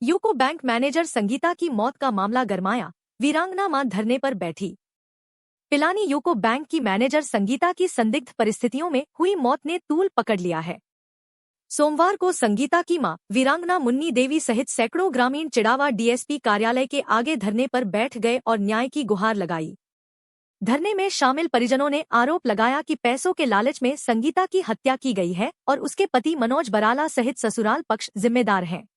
UCO bank manager Sangeeta की मौत का मामला गरमाया, वीरांगना मां धरने पर बैठी। पिलानी यूको बैंक की मैनेजर संगीता की संदिग्ध परिस्थितियों में हुई मौत ने तूल पकड़ लिया है। सोमवार को संगीता की मां वीरांगना मुन्नी देवी सहित सैकड़ों ग्रामीण चिड़ावा डीएसपी कार्यालय के आगे धरने पर बैठ गए और न्याय की गुहार लगाई। धरने में शामिल परिजनों ने आरोप लगाया कि पैसों के लालच में संगीता की हत्या की गई है और उसके पति मनोज बराला सहित ससुराल पक्ष जिम्मेदार हैं।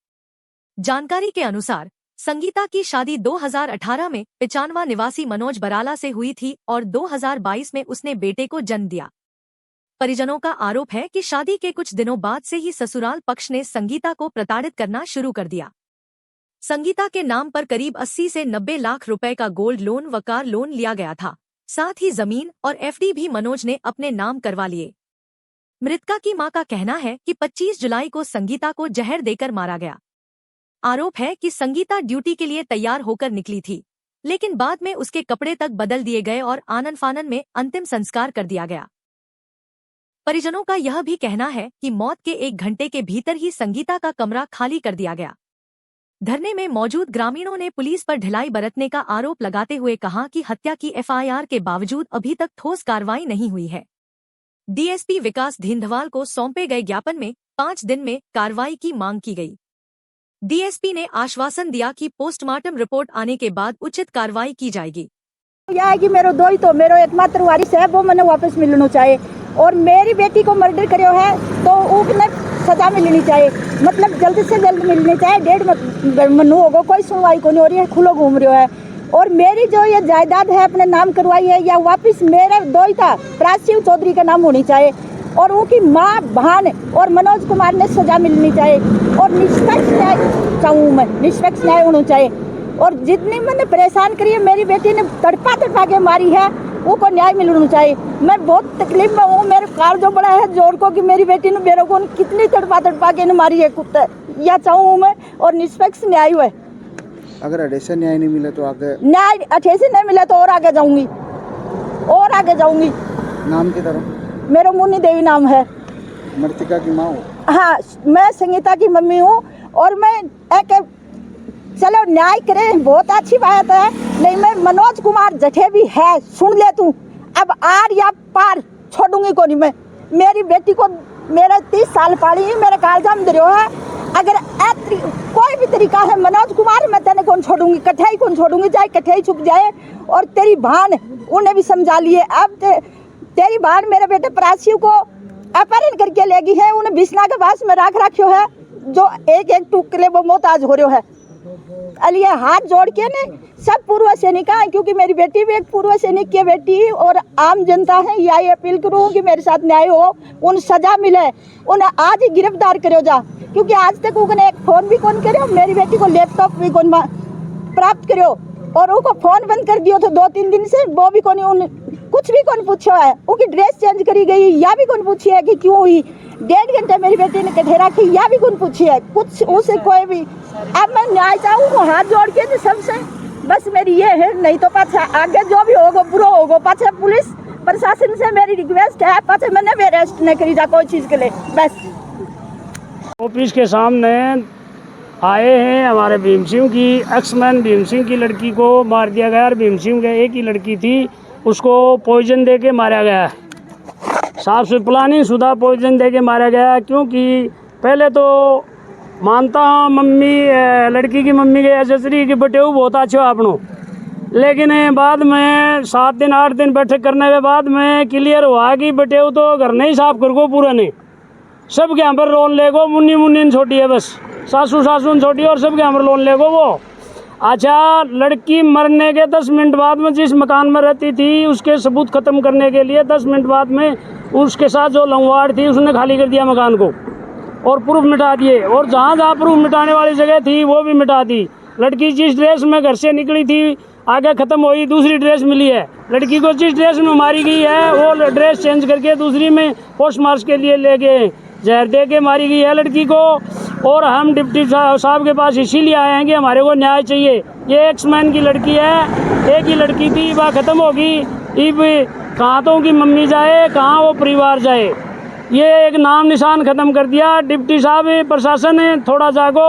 जानकारी के अनुसार संगीता की शादी 2018 में पिचानवा निवासी मनोज बराला से हुई थी और 2022 में उसने बेटे को जन्म दिया। परिजनों का आरोप है कि शादी के कुछ दिनों बाद से ही ससुराल पक्ष ने संगीता को प्रताड़ित करना शुरू कर दिया। संगीता के नाम पर करीब 80 से 90 लाख रुपए का गोल्ड लोन व कार लोन लिया गया था। साथ ही जमीन और एफडी भी मनोज ने अपने नाम करवा लिए। मृतका की मां का कहना है कि 25 जुलाई को संगीता को जहर देकर मारा गया। आरोप है कि संगीता ड्यूटी के लिए तैयार होकर निकली थी, लेकिन बाद में उसके कपड़े तक बदल दिए गए और आनन फानन में अंतिम संस्कार कर दिया गया। परिजनों का यह भी कहना है कि मौत के 1 घंटे के भीतर ही संगीता का कमरा खाली कर दिया गया। धरने में मौजूद ग्रामीणों ने पुलिस पर ढिलाई बरतने का आरोप लगाते हुए कहा कि हत्या की एफआईआर के बावजूद अभी तक ठोस कार्रवाई नहीं हुई है। डीएसपी विकास धिंधवाल को सौंपे गए ज्ञापन में 5 दिन में कार्रवाई की मांग की गई। डीएसपी ने आश्वासन दिया कि पोस्टमार्टम रिपोर्ट आने के बाद उचित कार्रवाई की जाएगी। यह है कि मेरो दो ही तो मेरो एकमात्र वारिस है, वो मैंने वापस मिलना चाहिए और मेरी बेटी को मर्डर करो है तो उन्हें सजा मिलनी चाहिए, मतलब जल्द से जल्द मिलनी चाहिए। 1.5 महीना होगा कोई सुनवाई को नहीं हो रही है, खुलो घूम रहे है। और मेरी जो ये जायदाद है अपने नाम करवाई है या वापस मेरे दो ही था प्राचीव चौधरी का नाम होनी चाहिए और उनकी माँ बहन और मनोज कुमार ने सजा मिलनी चाहिए और निष्पक्ष न्याय चाहूँ मैं, निष्पक्ष न्याय होना चाहिए। और जितनी मैंने परेशान करी है मेरी बेटी ने तड़पा के मारी है, वो को न्याय मिलना चाहिए। मैं बहुत तकलीफ में हूँ, मेरे कार जो बड़ा है जोर को कि मेरी बेटी ने मेरे को कितनी तड़पा के मारी है कुत्ते, यह चाहूँ मैं और निष्पक्ष न्याय हुए। अगर अठेसे न्याय नहीं मिले तो आगे न्याय अठेसे नहीं मिले तो और आगे जाऊंगी और आगे जाऊंगी। नाम की तरह मेरा मुन्नी देवी नाम है। मृतिका की माँ हो? हाँ, मैं संगीता की मम्मी हूँ और मैं एक चलो न्याय करें बहुत अच्छी बात है, नहीं मैं मनोज कुमार जठे भी है सुन ले तू, अब आर या पार छोड़ूंगी को नहीं मैं। मेरी बेटी को मेरा 30 साल पाली मेरे कालजाम दे रहा है, अगर कोई भी तरीका है मनोज कुमार मैं तेने कौन छोड़ूंगी, कठियाई कौन छोड़ूंगी, चाहे कठियाई छुप जाए। और तेरी बहन उन्हें भी समझा लिए, अब तेरी बहन मेरे बेटे प्राचिव को अपहरण करके ले गई है, उन्हें बिस्ना के पास में रख रखियो है, जो एक टुकड़े वो मोहताज हो रहे है। अलिए हाथ जोड़ के ने सब पूर्व सैनिक है, क्योंकि मेरी बेटी भी एक पूर्व सैनिक की बेटी और आम जनता है, यही अपील करूँ कि मेरे साथ न्याय हो, उन सजा मिले, उन्हें आज ही गिरफ्तार करो जा, क्योंकि आज तक उन्हें एक फोन भी कौन करो, मेरी बेटी को लैपटॉप भी कौन प्राप्त करो और उनको फोन बंद कर दियो तो 2-3 दिन से वो भी कौन कुछ भी कौन पूछा है, उनकी ड्रेस चेंज करी गई या भी कौन पूछी है कि क्यों हुई, 1.5 घंटे मेरी बेटी ने कठे रखी या भी कौन पूछी है, कुछ उसे कोई भी। अब मैं न्याय चाहूँ हाथ जोड़ के सबसे, बस मेरी ये है, नहीं तो पाछा आगे जो भी होगा बुरा होगा, पाछा पुलिस प्रशासन से मेरी रिक्वेस्ट है, पाछा मैंने भी अरेस्ट नहीं करी जा कोई चीज़ के लिए। बस ऑफिस के सामने आए हैं हमारे भीम सिंह की एक्समैन भीम सिंह की लड़की को मार दिया गया और भीम सिंह के एक ही लड़की थी, उसको पॉइजन दे के मारा गया, साफ सुथरा प्लानिंग शुदा पॉइजन दे के मारा गया। क्योंकि पहले तो मानता हूँ मम्मी लड़की की मम्मी के अजसरी की बटेऊ बहुत अच्छे आपनो, लेकिन बाद में 7 दिन 8 दिन बैठक करने के बाद में क्लियर हुआ कि बटेऊ तो घर नहीं साफ कर गो पूरा नहीं, सब के यहाँ पर लोन ले गो, मुन्नी छोटी है बस, सासू छोटी और सब के यहाँ पर लोन ले गो वो। अच्छा, लड़की मरने के 10 मिनट बाद में जिस मकान में रहती थी उसके सबूत ख़त्म करने के लिए 10 मिनट बाद में उसके साथ जो लंगवाड़ थी उसने खाली कर दिया मकान को और प्रूफ मिटा दिए, और जहाँ प्रूफ मिटाने वाली जगह थी वो भी मिटा दी। लड़की जिस ड्रेस में घर से निकली थी आगे ख़त्म हुई, दूसरी ड्रेस मिली है। लड़की को जिस ड्रेस में मारी गई है वो ड्रेस चेंज करके दूसरी में पोस्टमार्टम के लिए ले गए, जहर दे के मारी गई है लड़की को। और हम डिप्टी साहब के पास इसीलिए आए हैं कि हमारे को न्याय चाहिए। ये एक्समैन की लड़की है, एक ही लड़की थी, वह ख़त्म होगी, अब कहाँ तो उनकी मम्मी जाए, कहाँ वो परिवार जाए, ये एक नाम निशान ख़त्म कर दिया। डिप्टी साहब प्रशासन थोड़ा जागो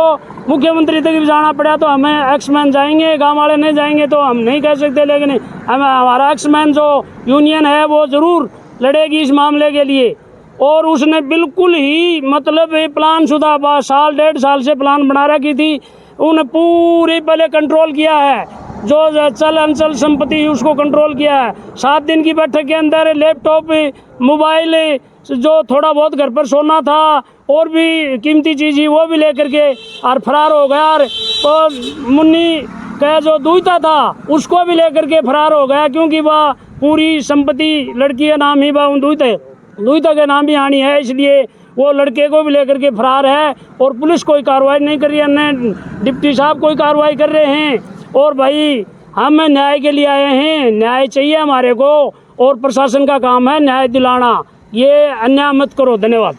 मुख्यमंत्री तक भी जाना पड़ा तो हमें एक्समैन जाएंगे, गांव वाले नहीं जाएंगे तो हम नहीं कह सकते, लेकिन हमें हमारा एक्समैन जो यूनियन है वो ज़रूर लड़ेगी इस मामले के लिए। और उसने बिल्कुल ही मतलब ये प्लान शुदा साल 1.5 साल से प्लान बना रखी थी, उन्हें पूरी पहले कंट्रोल किया है, जो चल अंचल संपत्ति उसको कंट्रोल किया है। 7 दिन की बैठक के अंदर लैपटॉप, मोबाइल, जो थोड़ा बहुत घर पर सोना था और भी कीमती चीज़ वो भी लेकर के और फरार हो गया। और मुन्नी का जो दूता था उसको भी लेकर के फरार हो गया, क्योंकि वह पूरी संपत्ति लड़की का नाम ही वह दूता के नाम भी आनी है, इसलिए वो लड़के को भी लेकर के फरार है। और पुलिस कोई कार्रवाई नहीं कर रही है, डिप्टी साहब कोई कार्रवाई कर रहे हैं। और भाई हम न्याय के लिए आए हैं, न्याय चाहिए हमारे को, और प्रशासन का काम है न्याय दिलाना। ये अन्याय मत करो। धन्यवाद।